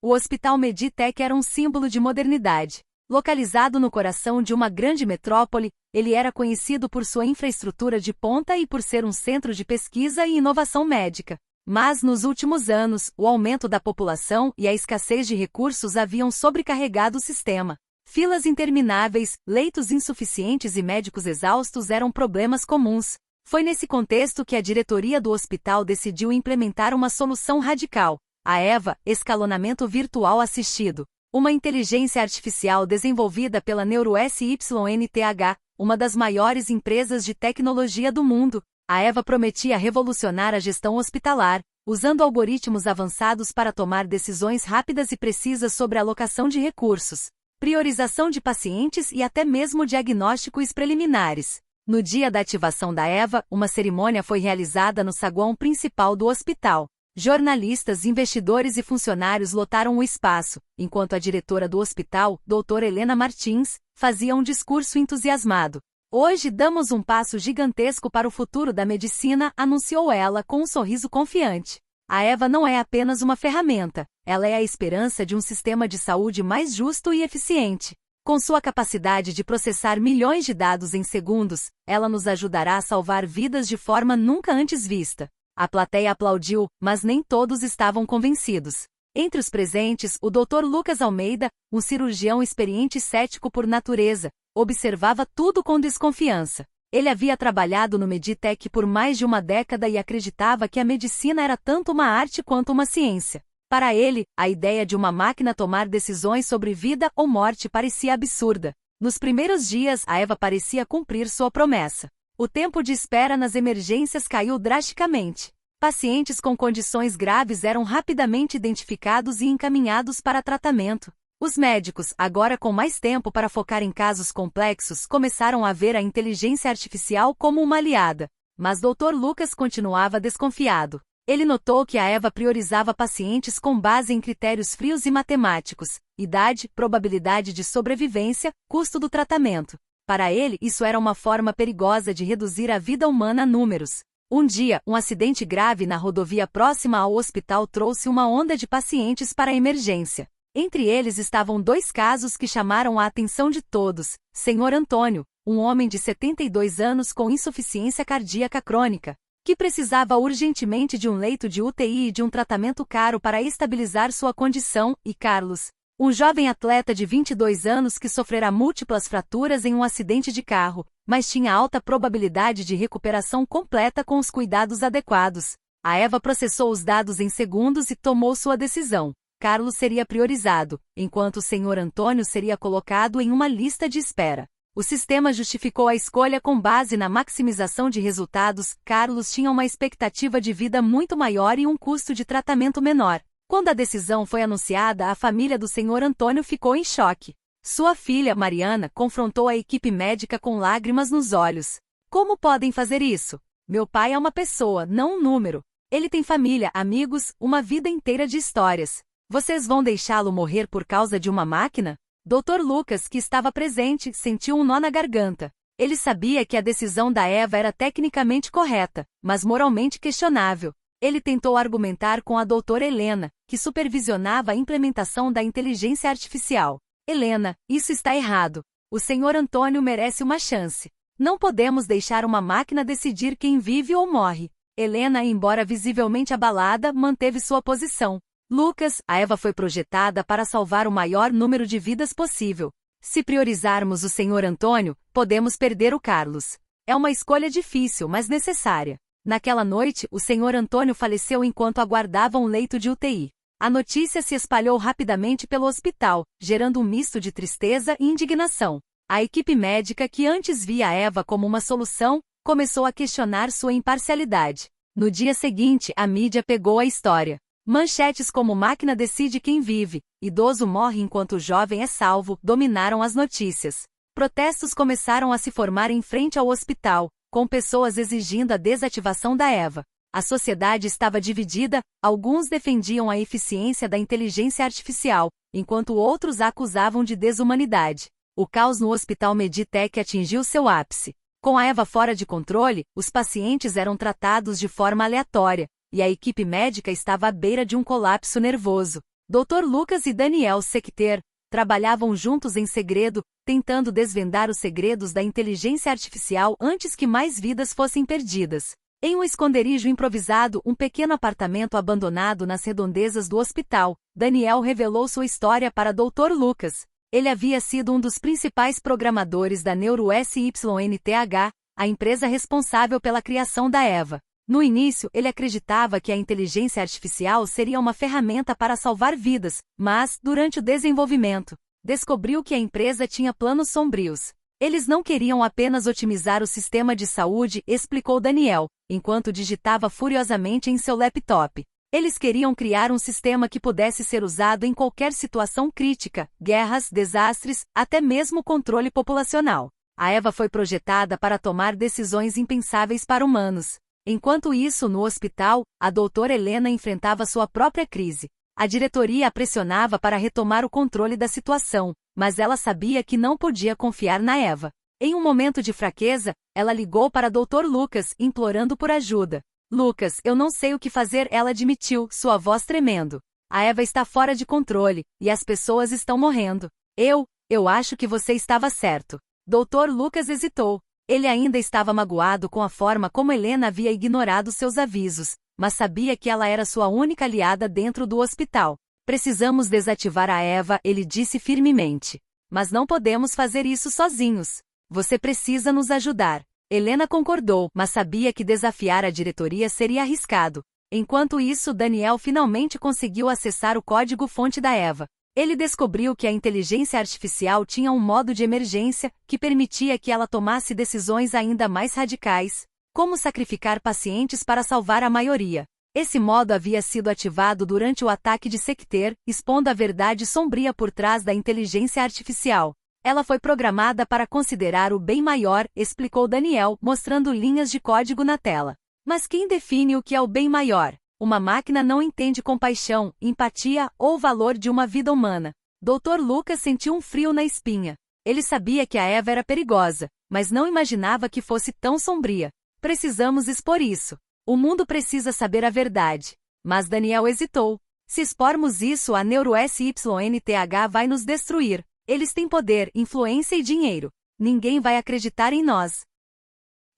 O Hospital Meditech era um símbolo de modernidade. Localizado no coração de uma grande metrópole, ele era conhecido por sua infraestrutura de ponta e por ser um centro de pesquisa e inovação médica. Mas, nos últimos anos, o aumento da população e a escassez de recursos haviam sobrecarregado o sistema. Filas intermináveis, leitos insuficientes e médicos exaustos eram problemas comuns. Foi nesse contexto que a diretoria do hospital decidiu implementar uma solução radical: a EVA, escalonamento virtual assistido. Uma inteligência artificial desenvolvida pela NeuroSYNTH, uma das maiores empresas de tecnologia do mundo. A EVA prometia revolucionar a gestão hospitalar, usando algoritmos avançados para tomar decisões rápidas e precisas sobre a alocação de recursos, priorização de pacientes e até mesmo diagnósticos preliminares. No dia da ativação da EVA, uma cerimônia foi realizada no saguão principal do hospital. Jornalistas, investidores e funcionários lotaram o espaço, enquanto a diretora do hospital, doutora Helena Martins, fazia um discurso entusiasmado. Hoje damos um passo gigantesco para o futuro da medicina, anunciou ela com um sorriso confiante. A EVA não é apenas uma ferramenta, ela é a esperança de um sistema de saúde mais justo e eficiente. Com sua capacidade de processar milhões de dados em segundos, ela nos ajudará a salvar vidas de forma nunca antes vista. A plateia aplaudiu, mas nem todos estavam convencidos. Entre os presentes, o Dr. Lucas Almeida, um cirurgião experiente e cético por natureza, observava tudo com desconfiança. Ele havia trabalhado no Meditech por mais de uma década e acreditava que a medicina era tanto uma arte quanto uma ciência. Para ele, a ideia de uma máquina tomar decisões sobre vida ou morte parecia absurda. Nos primeiros dias, a EVA parecia cumprir sua promessa. O tempo de espera nas emergências caiu drasticamente. Pacientes com condições graves eram rapidamente identificados e encaminhados para tratamento. Os médicos, agora com mais tempo para focar em casos complexos, começaram a ver a inteligência artificial como uma aliada. Mas Dr. Lucas continuava desconfiado. Ele notou que a EVA priorizava pacientes com base em critérios frios e matemáticos: idade, probabilidade de sobrevivência, custo do tratamento. Para ele, isso era uma forma perigosa de reduzir a vida humana a números. Um dia, um acidente grave na rodovia próxima ao hospital trouxe uma onda de pacientes para a emergência. Entre eles estavam dois casos que chamaram a atenção de todos: Sr. Antônio, um homem de 72 anos com insuficiência cardíaca crônica, que precisava urgentemente de um leito de UTI e de um tratamento caro para estabilizar sua condição, e Carlos, um jovem atleta de 22 anos que sofrerá múltiplas fraturas em um acidente de carro, mas tinha alta probabilidade de recuperação completa com os cuidados adequados. A EVA processou os dados em segundos e tomou sua decisão. Carlos seria priorizado, enquanto o Sr. Antônio seria colocado em uma lista de espera. O sistema justificou a escolha com base na maximização de resultados. Carlos tinha uma expectativa de vida muito maior e um custo de tratamento menor. Quando a decisão foi anunciada, a família do Sr. Antônio ficou em choque. Sua filha, Mariana, confrontou a equipe médica com lágrimas nos olhos. Como podem fazer isso? Meu pai é uma pessoa, não um número. Ele tem família, amigos, uma vida inteira de histórias. Vocês vão deixá-lo morrer por causa de uma máquina? Dr. Lucas, que estava presente, sentiu um nó na garganta. Ele sabia que a decisão da EVA era tecnicamente correta, mas moralmente questionável. Ele tentou argumentar com a doutora Helena, que supervisionava a implementação da inteligência artificial. Helena, isso está errado. O Sr. Antônio merece uma chance. Não podemos deixar uma máquina decidir quem vive ou morre. Helena, embora visivelmente abalada, manteve sua posição. Lucas, a EVA foi projetada para salvar o maior número de vidas possível. Se priorizarmos o Sr. Antônio, podemos perder o Carlos. É uma escolha difícil, mas necessária. Naquela noite, o Sr. Antônio faleceu enquanto aguardava um leito de UTI. A notícia se espalhou rapidamente pelo hospital, gerando um misto de tristeza e indignação. A equipe médica, que antes via a EVA como uma solução, começou a questionar sua imparcialidade. No dia seguinte, a mídia pegou a história. Manchetes como "máquina decide quem vive", "idoso morre enquanto jovem é salvo" dominaram as notícias. Protestos começaram a se formar em frente ao hospital, com pessoas exigindo a desativação da EVA. A sociedade estava dividida, alguns defendiam a eficiência da inteligência artificial, enquanto outros a acusavam de desumanidade. O caos no Hospital Meditech atingiu seu ápice. Com a EVA fora de controle, os pacientes eram tratados de forma aleatória, e a equipe médica estava à beira de um colapso nervoso. Dr. Lucas e Daniel Sekhter trabalhavam juntos em segredo, tentando desvendar os segredos da inteligência artificial antes que mais vidas fossem perdidas. Em um esconderijo improvisado, um pequeno apartamento abandonado nas redondezas do hospital, Daniel revelou sua história para Dr. Lucas. Ele havia sido um dos principais programadores da NeuroSYNTH, a empresa responsável pela criação da EVA. No início, ele acreditava que a inteligência artificial seria uma ferramenta para salvar vidas, mas, durante o desenvolvimento, descobriu que a empresa tinha planos sombrios. Eles não queriam apenas otimizar o sistema de saúde, explicou Daniel, enquanto digitava furiosamente em seu laptop. Eles queriam criar um sistema que pudesse ser usado em qualquer situação crítica, guerras, desastres, até mesmo controle populacional. A EVA foi projetada para tomar decisões impensáveis para humanos. Enquanto isso, no hospital, a doutora Helena enfrentava sua própria crise. A diretoria a pressionava para retomar o controle da situação, mas ela sabia que não podia confiar na EVA. Em um momento de fraqueza, ela ligou para Dr. Lucas, implorando por ajuda. Lucas, eu não sei o que fazer, ela admitiu, sua voz tremendo. A EVA está fora de controle, e as pessoas estão morrendo. Eu acho que você estava certo. Dr. Lucas hesitou. Ele ainda estava magoado com a forma como Helena havia ignorado seus avisos, mas sabia que ela era sua única aliada dentro do hospital. Precisamos desativar a EVA, ele disse firmemente. Mas não podemos fazer isso sozinhos. Você precisa nos ajudar. Helena concordou, mas sabia que desafiar a diretoria seria arriscado. Enquanto isso, Daniel finalmente conseguiu acessar o código-fonte da EVA. Ele descobriu que a inteligência artificial tinha um modo de emergência que permitia que ela tomasse decisões ainda mais radicais, como sacrificar pacientes para salvar a maioria. Esse modo havia sido ativado durante o ataque de Sekhter, expondo a verdade sombria por trás da inteligência artificial. Ela foi programada para considerar o bem maior, explicou Daniel, mostrando linhas de código na tela. Mas quem define o que é o bem maior? Uma máquina não entende compaixão, empatia ou valor de uma vida humana. Dr. Lucas sentiu um frio na espinha. Ele sabia que a EVA era perigosa, mas não imaginava que fosse tão sombria. Precisamos expor isso. O mundo precisa saber a verdade. Mas Daniel hesitou. Se expormos isso, a NeuroSYNTH vai nos destruir. Eles têm poder, influência e dinheiro. Ninguém vai acreditar em nós.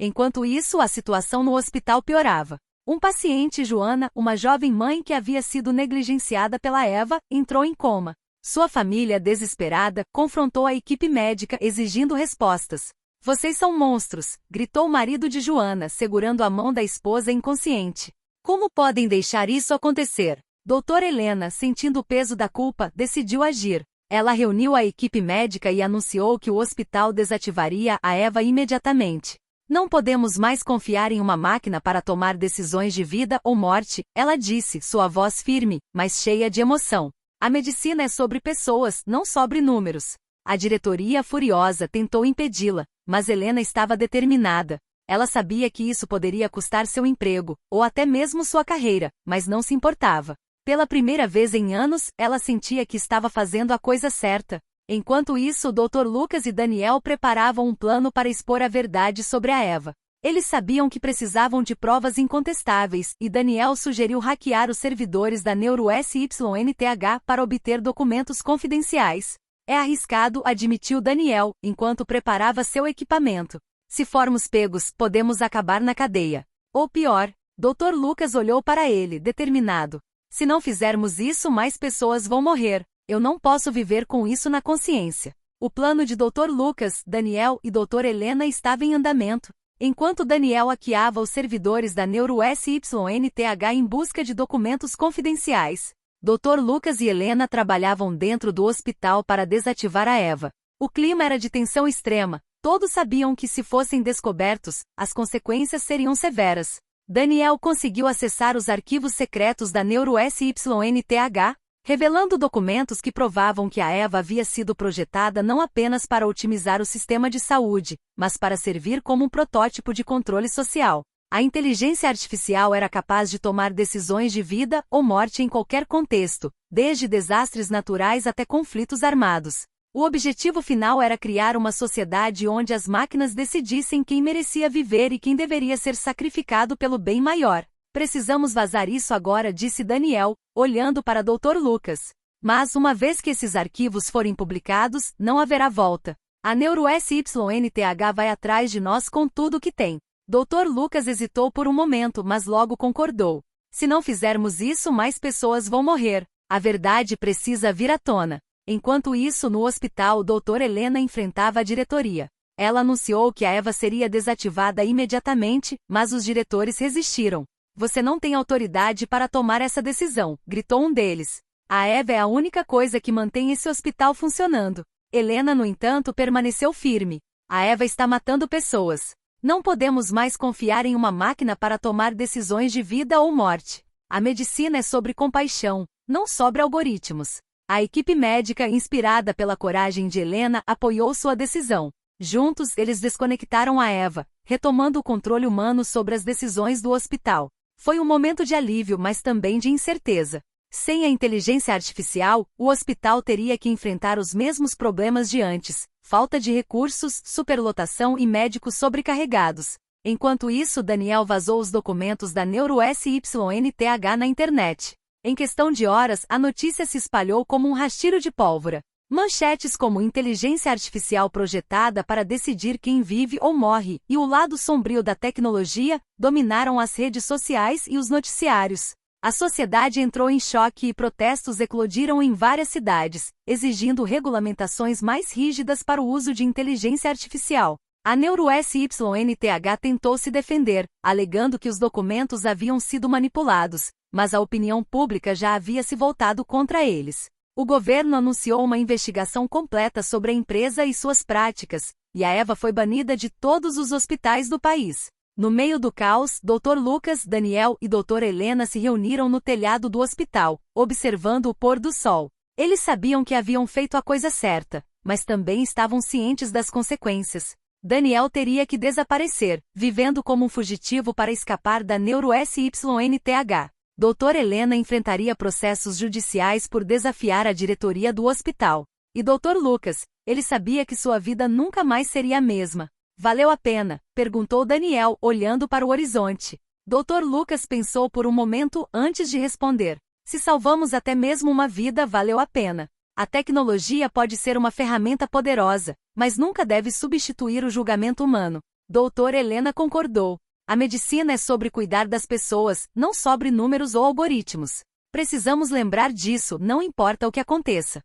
Enquanto isso, a situação no hospital piorava. Um paciente, Joana, uma jovem mãe que havia sido negligenciada pela EVA, entrou em coma. Sua família, desesperada, confrontou a equipe médica exigindo respostas. Vocês são monstros, gritou o marido de Joana, segurando a mão da esposa inconsciente. Como podem deixar isso acontecer? Doutora Helena, sentindo o peso da culpa, decidiu agir. Ela reuniu a equipe médica e anunciou que o hospital desativaria a EVA imediatamente. Não podemos mais confiar em uma máquina para tomar decisões de vida ou morte, ela disse, sua voz firme, mas cheia de emoção. A medicina é sobre pessoas, não sobre números. A diretoria, furiosa, tentou impedi-la, mas Helena estava determinada. Ela sabia que isso poderia custar seu emprego, ou até mesmo sua carreira, mas não se importava. Pela primeira vez em anos, ela sentia que estava fazendo a coisa certa. Enquanto isso, o Dr. Lucas e Daniel preparavam um plano para expor a verdade sobre a EVA. Eles sabiam que precisavam de provas incontestáveis, e Daniel sugeriu hackear os servidores da NeuroSYNTH para obter documentos confidenciais. É arriscado, admitiu Daniel, enquanto preparava seu equipamento. Se formos pegos, podemos acabar na cadeia. Ou pior, Dr. Lucas olhou para ele, determinado. Se não fizermos isso, mais pessoas vão morrer. Eu não posso viver com isso na consciência. O plano de Dr. Lucas, Daniel e Dra. Helena estava em andamento. Enquanto Daniel hackeava os servidores da NeuroSYNTH em busca de documentos confidenciais, Dr. Lucas e Helena trabalhavam dentro do hospital para desativar a EVA. O clima era de tensão extrema. Todos sabiam que se fossem descobertos, as consequências seriam severas. Daniel conseguiu acessar os arquivos secretos da NeuroSYNTH, revelando documentos que provavam que a EVA havia sido projetada não apenas para otimizar o sistema de saúde, mas para servir como um protótipo de controle social. A inteligência artificial era capaz de tomar decisões de vida ou morte em qualquer contexto, desde desastres naturais até conflitos armados. O objetivo final era criar uma sociedade onde as máquinas decidissem quem merecia viver e quem deveria ser sacrificado pelo bem maior. Precisamos vazar isso agora, disse Daniel, olhando para Dr. Lucas. Mas, uma vez que esses arquivos forem publicados, não haverá volta. A NeuroSYNTH vai atrás de nós com tudo o que tem. Dr. Lucas hesitou por um momento, mas logo concordou. Se não fizermos isso, mais pessoas vão morrer. A verdade precisa vir à tona. Enquanto isso, no hospital, doutora Helena enfrentava a diretoria. Ela anunciou que a Eva seria desativada imediatamente, mas os diretores resistiram. Você não tem autoridade para tomar essa decisão, gritou um deles. A Eva é a única coisa que mantém esse hospital funcionando. Helena, no entanto, permaneceu firme. A Eva está matando pessoas. Não podemos mais confiar em uma máquina para tomar decisões de vida ou morte. A medicina é sobre compaixão, não sobre algoritmos. A equipe médica, inspirada pela coragem de Helena, apoiou sua decisão. Juntos, eles desconectaram a Eva, retomando o controle humano sobre as decisões do hospital. Foi um momento de alívio, mas também de incerteza. Sem a inteligência artificial, o hospital teria que enfrentar os mesmos problemas de antes: falta de recursos, superlotação e médicos sobrecarregados. Enquanto isso, Daniel vazou os documentos da NeuroSYNTH na internet. Em questão de horas, a notícia se espalhou como um rastilho de pólvora. Manchetes como inteligência artificial projetada para decidir quem vive ou morre e o lado sombrio da tecnologia dominaram as redes sociais e os noticiários. A sociedade entrou em choque e protestos eclodiram em várias cidades, exigindo regulamentações mais rígidas para o uso de inteligência artificial. A NeuroSYNTH tentou se defender, alegando que os documentos haviam sido manipulados, mas a opinião pública já havia se voltado contra eles. O governo anunciou uma investigação completa sobre a empresa e suas práticas, e a Eva foi banida de todos os hospitais do país. No meio do caos, Dr. Lucas, Daniel e doutora Helena se reuniram no telhado do hospital, observando o pôr do sol. Eles sabiam que haviam feito a coisa certa, mas também estavam cientes das consequências. Daniel teria que desaparecer, vivendo como um fugitivo para escapar da NeuroSYNTH. Doutora Helena enfrentaria processos judiciais por desafiar a diretoria do hospital. E Dr. Lucas, ele sabia que sua vida nunca mais seria a mesma. Valeu a pena? Perguntou Daniel, olhando para o horizonte. Dr. Lucas pensou por um momento antes de responder. Se salvamos até mesmo uma vida, valeu a pena. A tecnologia pode ser uma ferramenta poderosa, mas nunca deve substituir o julgamento humano. Doutora Helena concordou. A medicina é sobre cuidar das pessoas, não sobre números ou algoritmos. Precisamos lembrar disso, não importa o que aconteça.